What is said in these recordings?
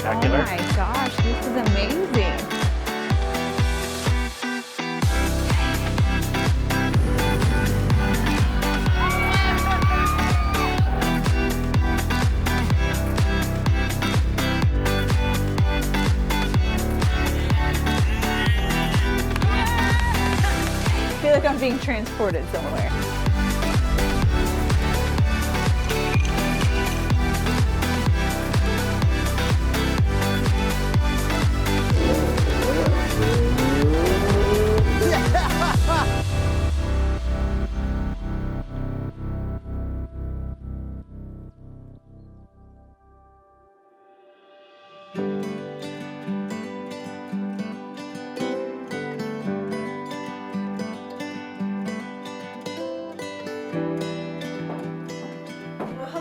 spectacular. Oh my gosh, this is amazing. I feel like I'm being transported somewhere.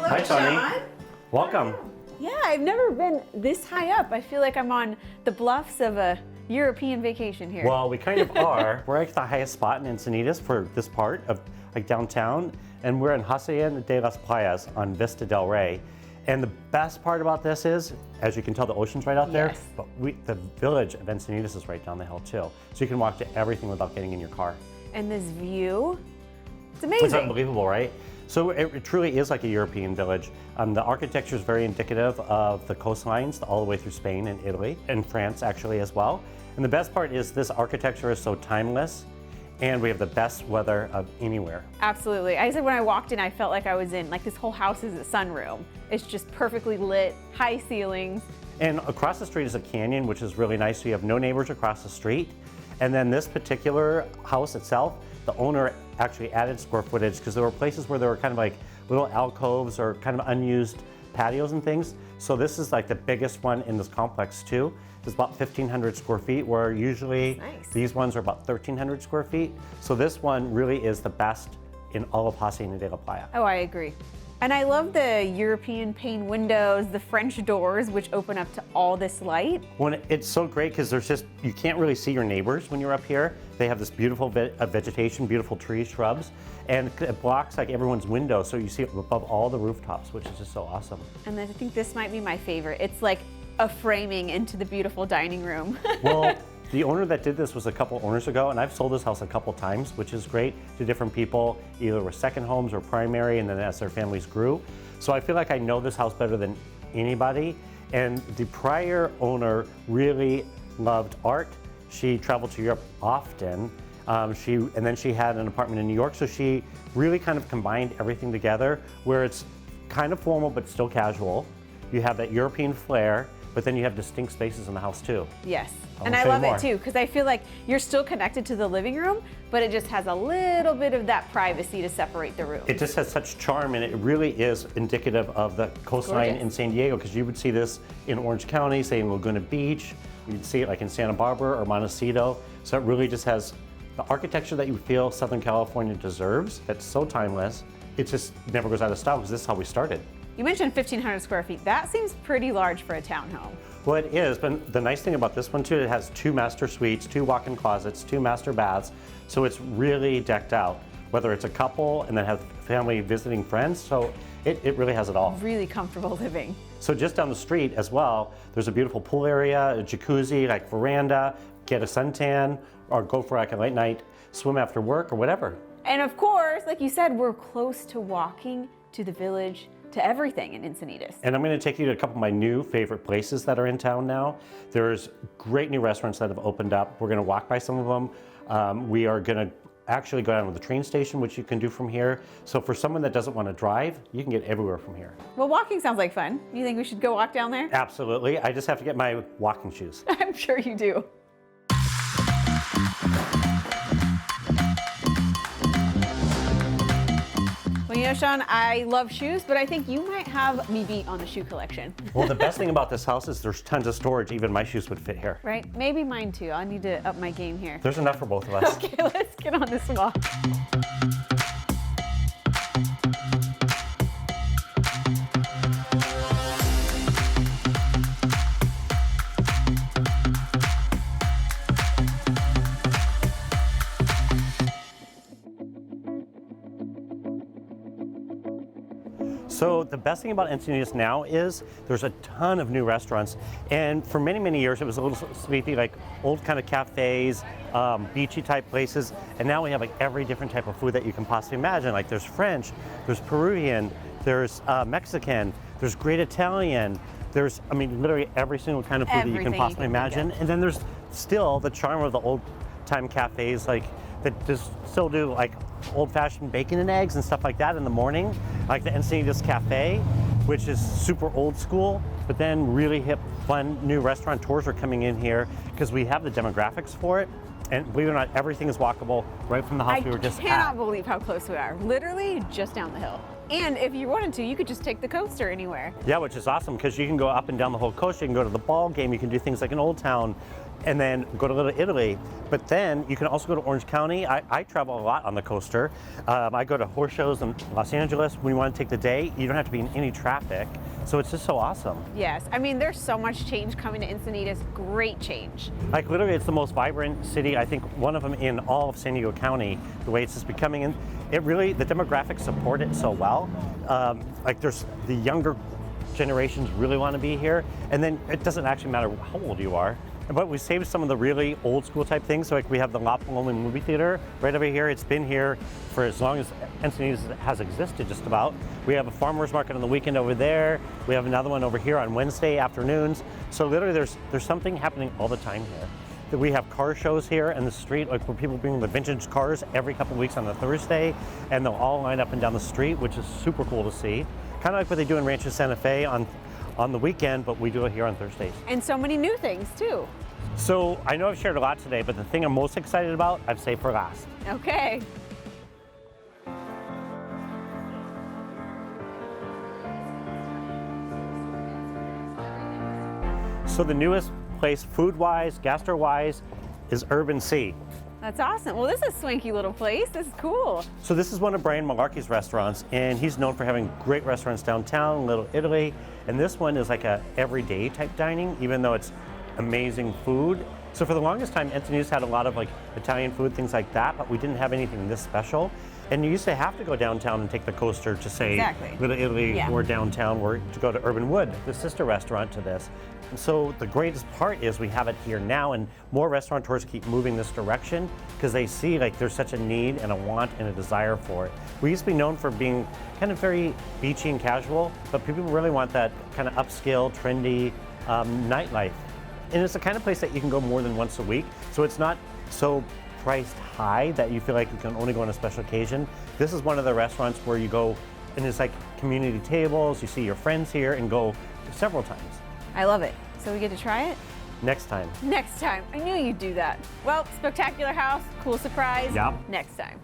Hi, Tony. John. Welcome. Yeah, I've never been this high up. I feel like I'm on the bluffs of a European vacation here. Well, we kind of are. We're at the highest spot in Encinitas for this part of like downtown, and we're in Hacienda de las Playas on Vista del Rey. And the best part about this is, as you can tell, the ocean's right out there, Yes. but the village of Encinitas is right down the hill too. So you can walk to everything without getting in your car. And this view, it's amazing. It's unbelievable, right? So it truly is like a European village. The architecture is very indicative of the coastlines all the way through Spain and Italy and France actually as well. And the best part is this architecture is so timeless, and we have the best weather of anywhere. Absolutely. I said when I walked in, I felt like I was in, like this whole house is a sunroom. It's just perfectly lit, high ceilings. And across the street is a canyon, which is really nice. So you have no neighbors across the street. And then this particular house itself, the owner actually added square footage because there were places where there were kind of like little alcoves or kind of unused patios and things. So this is like the biggest one in this complex too. It's about 1,500 square feet, where usually these ones are about 1,300 square feet. So this one really is the best in all of Hacienda de la Playa. Oh, I agree. And I love the European pane windows, the French doors, which open up to all this light. When it's so great because there's just, you can't really see your neighbors when you're up here. They have this beautiful vegetation, beautiful trees, shrubs, and it blocks like everyone's window, so you see it above all the rooftops, which is just so awesome. And I think this might be my favorite. It's like a framing into the beautiful dining room. Well, the owner that did this was a couple owners ago, and I've sold this house a couple times, which is great, to different people, either with second homes or primary, and then as their families grew. So I feel like I know this house better than anybody. And the prior owner really loved art. She traveled to Europe often. And then she had an apartment in New York, so she really kind of combined everything together, where it's kind of formal but still casual. You have that European flair, but then you have distinct spaces in the house too. Yes, I and will I show you love more. it too, because I feel like you're still connected to the living room, but it just has a little bit of that privacy to separate the room. It just has such charm, and it really is indicative of the coastline Gorgeous. in San Diego, because you would see this in Orange County, say in Laguna Beach. You'd see it like in Santa Barbara or Montecito. So it really just has the architecture that you feel Southern California deserves. It's so timeless. It just never goes out of style, because this is how we started. You mentioned 1,500 square feet. That seems pretty large for a townhome. Well, it is, but the nice thing about this one too, it has 2 master suites, 2 walk-in closets, 2 master baths, so it's really decked out. Whether it's a couple and then have family visiting friends, so it really has it all. Really comfortable living. So just down the street as well, there's a beautiful pool area, a jacuzzi, like veranda, get a suntan, or go for like a late night swim after work or whatever. And of course, like you said, we're close to walking to the village, to everything in Encinitas. And I'm going to take you to a couple of my new favorite places that are in town now. There's great new restaurants that have opened up. We're going to walk by some of them. We are going to actually go down to the train station, which you can do from here. So for someone that doesn't want to drive, you can get everywhere from here. Well, walking sounds like fun. You think we should go walk down there? Absolutely. I just have to get my walking shoes. I'm sure you do. Well, you know, Sean, I love shoes, but I think you might have me beat on the shoe collection. Well, the best thing about this house is there's tons of storage. Even my shoes would fit here. Right? Maybe mine too. I need to up my game here. There's enough for both of us. Okay, let's get on this walk. So the best thing about Encinitas now is there's a ton of new restaurants, and for many, many years it was a little sleepy, like old kind of cafes, beachy type places, and now we have like every different type of food that you can possibly imagine. Like there's French, there's Peruvian, there's Mexican, there's great Italian, there's, I mean, literally every single kind of food that you can possibly imagine. And then there's still the charm of the old time cafes, like that just still do like old-fashioned bacon and eggs and stuff like that in the morning, like the Encinitas Cafe, which is super old school, but then really hip, fun new restaurateurs are coming in here because we have the demographics for it. And believe it or not, everything is walkable right from the house we were just at. I cannot believe how close we are. Literally just down the hill. And if you wanted to, you could just take the coaster anywhere. Yeah, which is awesome because you can go up and down the whole coast. You can go to the ball game. You can do things like in Old Town and then go to Little Italy. But then you can also go to Orange County. I travel a lot on the coaster. I go to horse shows in Los Angeles. When you want to take the day, you don't have to be in any traffic. So it's just so awesome. Yes, I mean, there's so much change coming to Encinitas, great change. Like literally, it's the most vibrant city, I think one of them in all of San Diego County, the way it's just becoming. And it really, the demographics support it so well. Like there's the younger generations really want to be here. And then it doesn't actually matter how old you are. But we saved some of the really old school type things. So like we have the La Paloma movie theater right over here. It's been here for as long as Encinitas has existed, just about. We have a farmer's market on the weekend over there. We have another one over here on Wednesday afternoons. So literally there's something happening all the time here. We have car shows here in the street, like where people bring the vintage cars every couple of weeks on a Thursday, and they'll all line up and down the street, which is super cool to see. Kind of like what they do in Rancho Santa Fe on the weekend, but we do it here on Thursdays. And so many new things too. So I know I've shared a lot today, but the thing I'm most excited about, I've saved for last. Okay. So the newest place, food-wise, gastro-wise, is Urban Sea. That's awesome. Well, this is a swanky little place. This is cool. So this is one of Brian Malarkey's restaurants, and he's known for having great restaurants downtown, Little Italy, and this one is like a everyday type dining, even though it's amazing food. So for the longest time, Encinitas had a lot of like Italian food, things like that, but we didn't have anything this special. And you used to have to go downtown and take the coaster to say Little Italy or downtown, or to go to Urban Wood, the sister restaurant to this. And so the greatest part is we have it here now, and more restaurateurs keep moving this direction because they see like there's such a need and a want and a desire for it. We used to be known for being kind of very beachy and casual, but people really want that kind of upscale, trendy nightlife. And it's the kind of place that you can go more than once a week, so it's not so priced high that you feel like you can only go on a special occasion. This is one of the restaurants where you go and it's like community tables, you see your friends here and go several times. I love it. So we get to try it? Next time. Next time. I knew you'd do that. Well, spectacular house, cool surprise. Yep. Next time.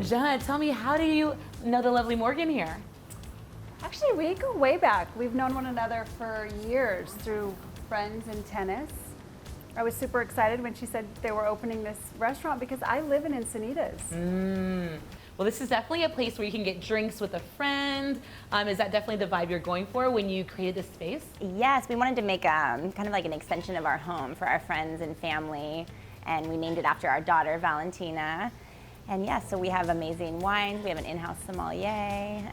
John, tell me, how do you know the lovely Morgan here? Actually, we go way back. We've known one another for years through friends in tennis. I was super excited when she said they were opening this restaurant because I live in Encinitas. Well, this is definitely a place where you can get drinks with a friend. Is that definitely the vibe you're going for when you created this space? Yes, we wanted to make kind of like an extension of our home for our friends and family, and we named it after our daughter, Valentina. And yes, so we have amazing wines, we have an in-house sommelier,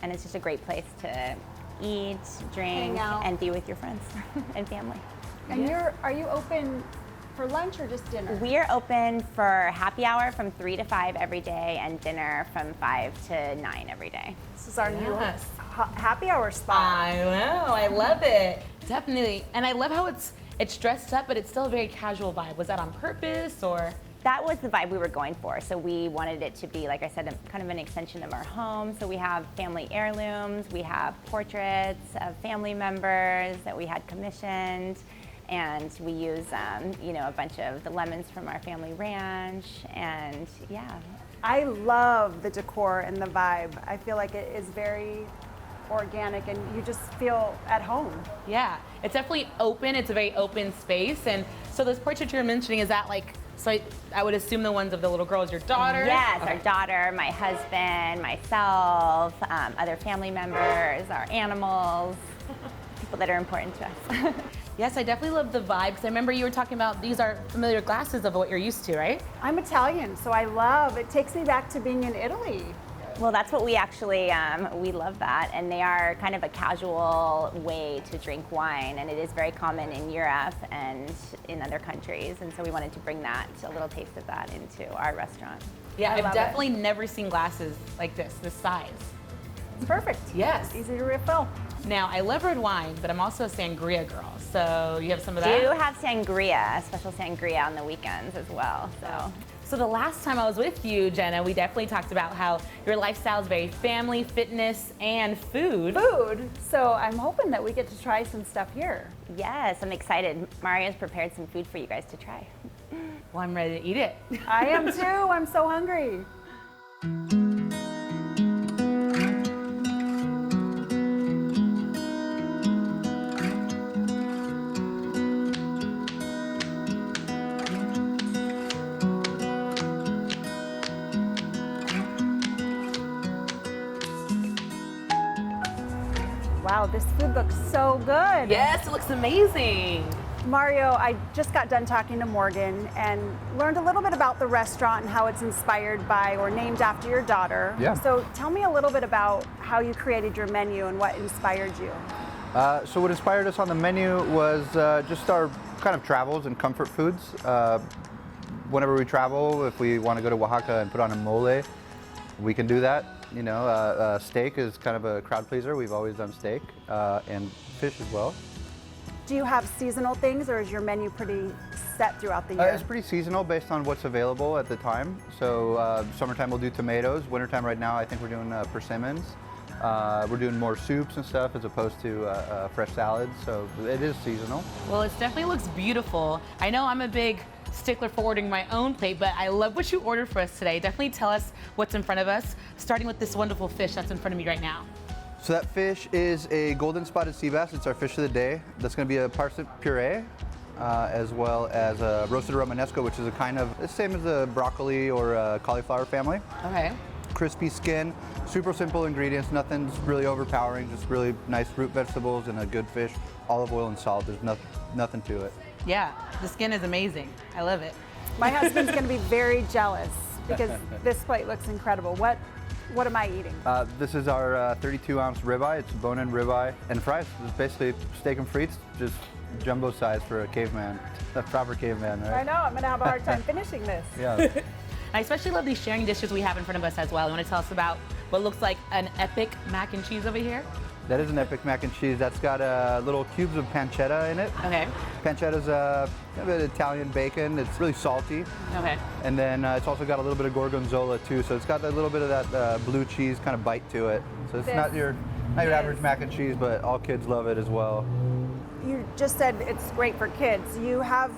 and it's just a great place to eat, drink, and be with your friends and family. And are you open for lunch or just dinner? We are open for happy hour from 3 to 5 every day, and dinner from 5 to 9 every day. This is our new happy hour spot. I know, I love it. Definitely, and I love how it's dressed up, but it's still a very casual vibe. Was that on purpose, or? That was the vibe we were going for. So we wanted it to be, like I said, kind of an extension of our home. So we have family heirlooms, we have portraits of family members that we had commissioned, and we use, you know, a bunch of the lemons from our family ranch, and yeah. I love the decor and the vibe. I feel like it is very organic and you just feel at home. Yeah, it's definitely open. It's a very open space. And so those portraits you're mentioning, is that like, so I would assume the ones of the little girl is your daughter? Yes, Okay. our daughter, my husband, myself, other family members, our animals, people that are important to us. Yes, I definitely love the vibe, because I remember you were talking about these are familiar glasses of what you're used to, right? I'm Italian, so I love, it takes me back to being in Italy. Well, that's what we actually, we love that. And they are kind of a casual way to drink wine. And it is very common in Europe and in other countries. And so we wanted to bring that, a little taste of that into our restaurant. Yeah, I I've love definitely never seen glasses like this size. It's perfect. Yes. Easy to refill. Now, I love red wine, but I'm also a sangria girl. So you have some of We that? do have sangria, special sangria on the weekends as well. So the last time I was with you, Jenna, we definitely talked about how your lifestyle is very family, fitness, and food. Food, so I'm hoping that we get to try some stuff here. Yes, I'm excited. Mario's prepared some food for you guys to try. Well, I'm ready to eat it. I am too, I'm so hungry. Wow, this food looks so good. Yes, it looks amazing. Mario, I just got done talking to Morgan and learned a little bit about the restaurant and how it's inspired by or named after your daughter. Yeah. So tell me a little bit about how you created your menu and what inspired you. So what inspired us on the menu was just our kind of travels and comfort foods. Whenever we travel, if we want to go to Oaxaca and put on a mole, we can do that. You know, steak is kind of a crowd pleaser. We've always done steak and fish as well. Do you have seasonal things or is your menu pretty set throughout the year? It's pretty seasonal based on what's available at the time. So summertime we'll do tomatoes. Wintertime right now I think we're doing persimmons. We're doing more soups and stuff as opposed to fresh salads. So it is seasonal. Well, it definitely looks beautiful. I know I'm a big stickler for ordering my own plate, but I love what you ordered for us today. Definitely tell us what's in front of us, starting with this wonderful fish that's in front of me right now. So that fish is a golden spotted sea bass. It's our fish of the day. That's going to be a parsnip puree, as well as a roasted romanesco, which is a kind of the same as a broccoli or a cauliflower family. Okay. Crispy skin, super simple ingredients, nothing's really overpowering, just really nice root vegetables and a good fish, olive oil and salt. There's nothing to it. Yeah, the skin is amazing. I love it. My husband's going to be very jealous because this plate looks incredible. What am I eating? This is our 32-ounce ribeye. It's bone-in ribeye and fries. It's basically steak and frites, just jumbo size for a caveman, a proper caveman, I right? know, I'm going to have a hard time finishing this. Yeah. I especially love these sharing dishes we have in front of us as well. You want to tell us about what looks like an epic mac and cheese over here? That is an epic mac and cheese. That's got little cubes of pancetta in it. Okay. Pancetta's kind of an Italian bacon. It's really salty. Okay. And then it's also got a little bit of gorgonzola too. So it's got a little bit of that blue cheese kind of bite to it. So it's not your average mac and cheese, but all kids love it as well. You just said it's great for kids. You have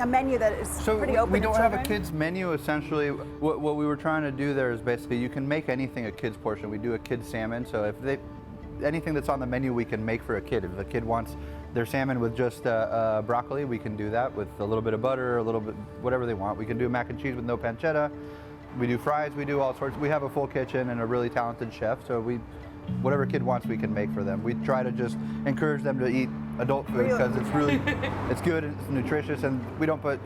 a menu that is pretty open we to don't have a children? kids menu. Essentially, what we were trying to do there is basically you can make anything a kids portion. We do a kids salmon. So if anything that's on the menu we can make for a kid. If a kid wants their salmon with just broccoli, we can do that with a little bit of butter, a little bit, whatever they want. We can do mac and cheese with no pancetta. We do fries, we do all sorts. We have a full kitchen and a really talented chef, so whatever kid wants we can make for them. We try to just encourage them to eat adult food because it's really, it's good and it's nutritious, and we don't put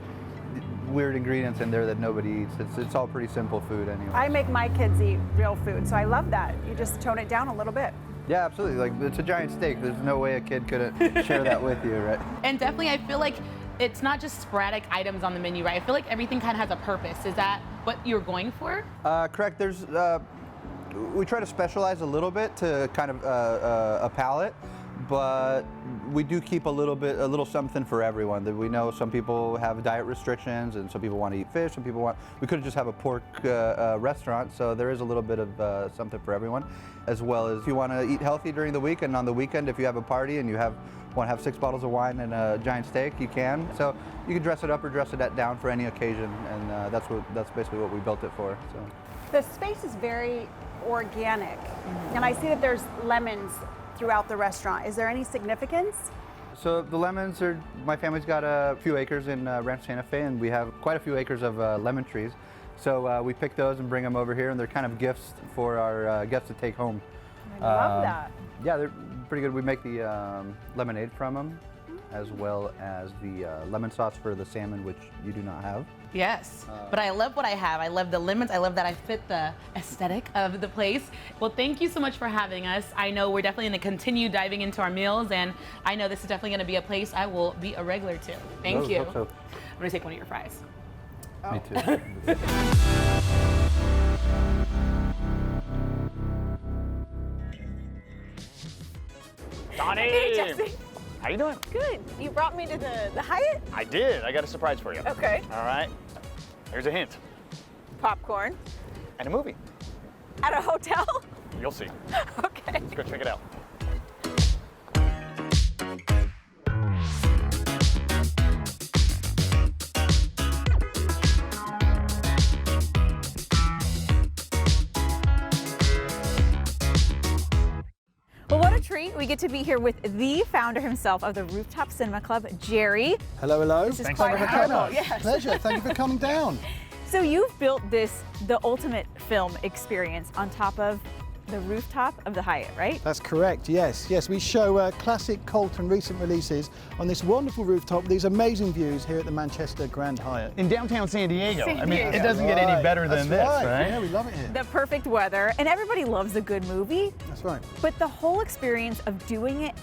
weird ingredients in there that nobody eats. It's all pretty simple food anyway. I make my kids eat real food, so I love that. You just tone it down a little bit. Yeah, absolutely. Like, it's a giant steak. There's no way a kid could share that with you, right? And definitely, I feel like it's not just sporadic items on the menu, right? I feel like everything kind of has a purpose. Is that what you're going for? Correct. We try to specialize a little bit to kind of a palate, but we do keep a little something for everyone. That we know some people have diet restrictions, and some people want to eat fish. Some people want. We could just have a pork restaurant, so there is a little bit of something for everyone, as well as if you want to eat healthy during the week, and on the weekend, if you have a party and you want to have 6 bottles of wine and a giant steak, you can. So you can dress it up or dress it down for any occasion, and that's basically what we built it for. So The space is very organic, and I see that there's lemons throughout the restaurant. Is there any significance? So the lemons are, my family's got a few acres in Rancho Santa Fe, and we have quite a few acres of lemon trees. So we pick those and bring them over here, and they're kind of gifts for our guests to take home. I love that. Yeah, they're pretty good. We make the lemonade from them, as well as the lemon sauce for the salmon, which you do not have. Yes, but I love what I have. I love the lemons. I love that I fit the aesthetic of the place. Well, thank you so much for having us. I know we're definitely going to continue diving into our meals, and I know this is definitely going to be a place I will be a regular to. Thank you. Hope so. I'm going to take one of your fries. Me too. Donnie! Hey, Jesse. How you doing? Good. You brought me to the Hyatt? I did. I got a surprise for you. Okay. All right. Here's a hint. Popcorn. And a movie. At a hotel? You'll see. Okay. Let's go check it out. Well, what a treat. We get to be here with the founder himself of the Rooftop Cinema Club, Jerry. Hello, hello. This is Thanks quite for having incredible. us. Yes. Pleasure. Thank you for coming down. So you've built the ultimate film experience on top of the rooftop of the Hyatt, right? That's correct, yes. Yes, we show classic, cult and recent releases on this wonderful rooftop with these amazing views here at the Manchester Grand Hyatt. In downtown San Diego. San I mean, Diego. it doesn't get any better That's than this, right? Yeah, we love it here. The perfect weather, and everybody loves a good movie, That's right. but the whole experience of doing it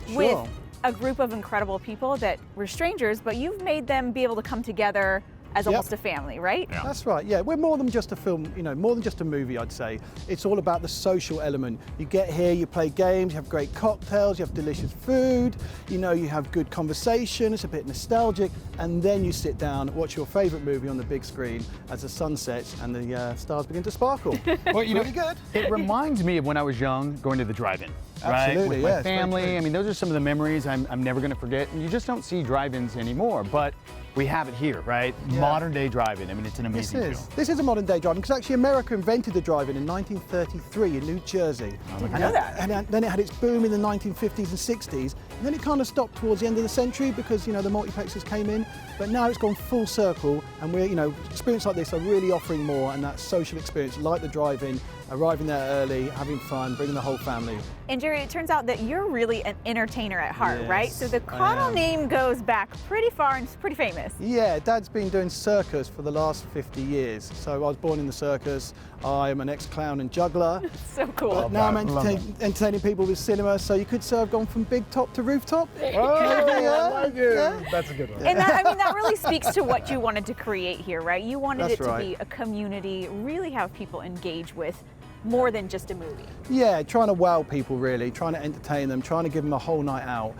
Sure. with a group of incredible people that were strangers, but you've made them be able to come together as Yep. almost a family, right? Yeah. That's right, yeah. We're more than just a film, more than just a movie, I'd say. It's all about the social element. You get here, you play games, you have great cocktails, you have delicious food, you have good conversation, it's a bit nostalgic, and then you sit down, watch your favorite movie on the big screen as the sun sets and the stars begin to sparkle. Well, Really good. It reminds me of when I was young, going to the drive-in. Right? Absolutely, With my yes, very family. true. I mean, those are some of the memories I'm never going to forget. And you just don't see drive-ins anymore, but we have it here, right? Yeah. Modern day drive-in. I mean, it's an amazing feel. This is a modern day drive-in because actually America invented the drive-in in 1933 in New Jersey. Didn't know that. And then it had its boom in the 1950s and 60s. And then it kind of stopped towards the end of the century because, the multiplexes came in. But now it's gone full circle, and we're, experiences like this are really offering more, and that social experience, like the drive-in, arriving there early, having fun, bringing the whole family. And Jerry, it turns out that you're really an entertainer at heart, right? Yes, So the I Connell am. name goes back pretty far and it's pretty famous. Yeah, Dad's been doing circus for the last 50 years. So I was born in the circus. I'm an ex-clown and juggler. So cool. But now I'm Love entertaining people with cinema, so you could say I've gone from big top to rooftop. That's a good one. And that really speaks to what you wanted to create here, right? You wanted That's it to right. be a community, really have people engage with more than just a movie. Yeah, trying to wow people really, trying to entertain them, trying to give them a whole night out,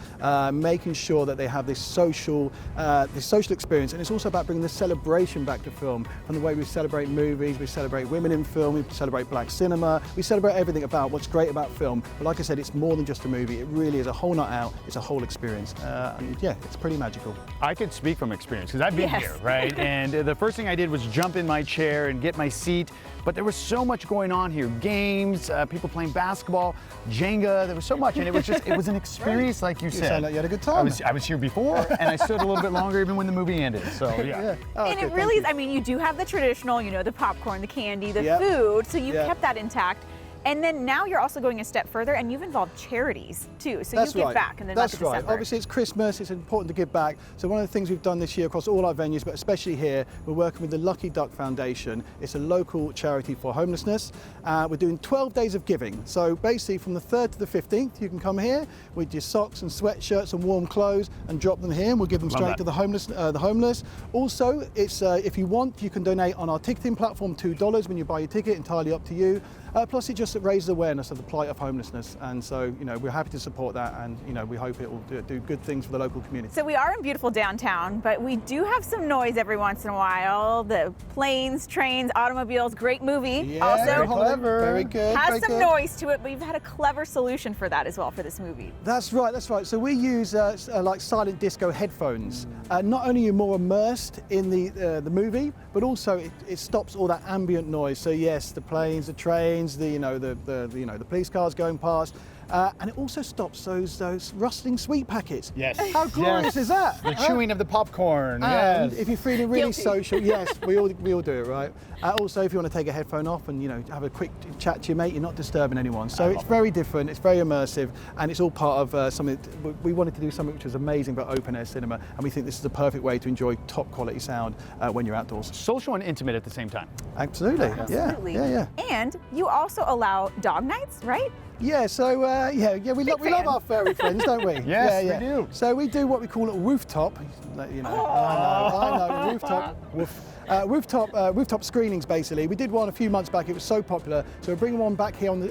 making sure that they have this social experience. And it's also about bringing the celebration back to film. From the way we celebrate movies, we celebrate women in film, we celebrate black cinema, we celebrate everything about what's great about film. But like I said, it's more than just a movie. It really is a whole night out. It's a whole experience. And yeah, it's pretty magical. I could speak from experience because I've been Yes. here, right? And the first thing I did was jump in my chair and get my seat. But there was so much going on here. Games, people playing basketball, Jenga, there was so much. And it was an experience like you said. sound like you had a good time. I was here before and I stood a little bit longer even when the movie ended. So yeah. Oh, And okay, it really is, thank you do have the traditional, the popcorn, the candy, the Yep. food, so you Yep. kept that intact. And then now you're also going a step further and you've involved charities too. So That's you give right. back in the That's month of right. December. Obviously, it's Christmas. It's important to give back. So one of the things we've done this year across all our venues, but especially here, we're working with the Lucky Duck Foundation. It's a local charity for homelessness. We're doing 12 days of giving. So basically, from the 3rd to the 15th, you can come here with your socks and sweatshirts and warm clothes and drop them here, and we'll give them Love straight that. to the homeless. Also, it's if you want, you can donate on our ticketing platform $2 when you buy your ticket. Entirely up to you. Plus, it just raises awareness of the plight of homelessness, and so we're happy to support that, and we hope it will do good things for the local community. So we are in beautiful downtown, but we do have some noise every once in a while. The planes, trains, automobiles, great movie. Yeah, Also very clever. Very good. has very some good. noise to it, but you've had a clever solution for that as well for this movie. That's right, that's right. So we use like silent disco headphones. Not only are you more immersed in the movie, but also it stops all that ambient noise. So yes, the planes, the trains, the police cars going past. And it also stops those rustling sweet packets. Yes. How glorious is that? The chewing of the popcorn. And Yes. if you're feeling really Guilty. social, yes, we all do it, right? Also, if you want to take a headphone off and have a quick chat to your mate, you're not disturbing anyone. So it's very different, it's very immersive, and it's all part of something. We wanted to do something which was amazing about open air cinema, and we think this is the perfect way to enjoy top quality sound when you're outdoors. Social and intimate at the same time. Absolutely. Absolutely. Yeah. And you also allow dog nights, right? Yeah, so we love our furry friends, don't we? Yes, we do. So we do what we call a rooftop. I know, rooftop. Woof. Rooftop screenings, basically. We did one a few months back. It was so popular. So we're bringing one back here on the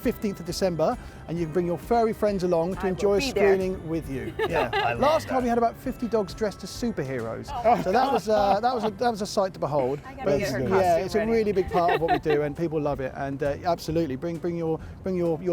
15th of December, and you can bring your furry friends along to enjoy a screening with you. Yeah. Last time we had about 50 dogs dressed as superheroes. So that was a sight to behold. I gotta get her costume It's a ready. really big part of what we do, and people love it. And absolutely, bring your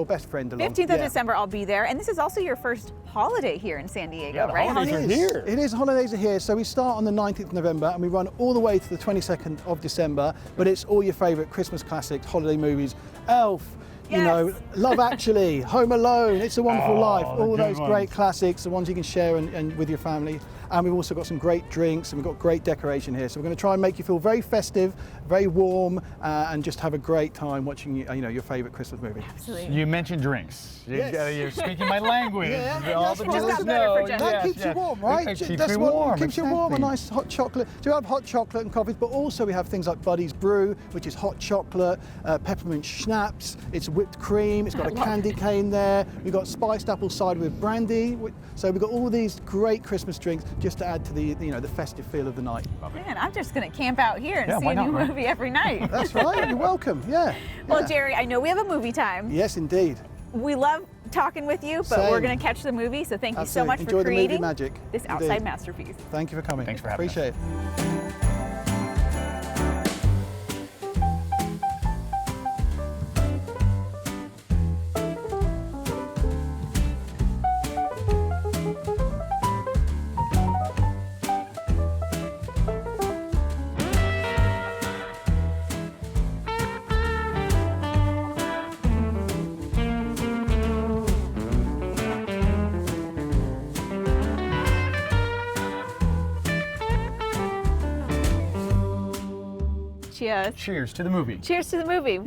best friend along. 15th of December, I'll be there. And this is also your first holiday here in San Diego, Yeah, the right? holidays are here. It is. Holidays are here. So we start on the 19th of November and we run all the way to the 22nd of December. But it's all your favourite Christmas classics, holiday movies, Elf, Yes. Love Actually, Home Alone, It's a Wonderful Life, the all good those ones. great classics, the ones you can share and with your family. And we've also got some great drinks and we've got great decoration here. So we're going to try and make you feel very festive, very warm, and just have a great time watching your favourite Christmas movie. Absolutely. You mentioned drinks. Yes. You're speaking my language. Yeah, All that's the right. viewers Just got better for know. Jen. That Yes, keeps you yes. warm, right? It keeps That's me what warm. keeps you warm. A exactly. nice hot chocolate. So we have hot chocolate and coffees, but also we have things like Buddy's Brew, which is hot chocolate, peppermint schnapps. It's whipped cream. It's got a candy cane there. We've got spiced apple cider with brandy. So we've got all these great Christmas drinks just to add to the festive feel of the night. Man, I'm just going to camp out here and Yeah, see why a new not, right? movie every night. That's right. You're welcome. Yeah. Well, yeah. Jerry, I know we have a movie time. Yes, indeed. We love talking with you, but Same. we're going to catch the movie. So thank you so Absolutely. much Enjoy for the movie creating magic. this Indeed. outside masterpiece. Thank you for coming. Thanks for having us. Appreciate it. Cheers. Cheers to the movie. Cheers to the movie.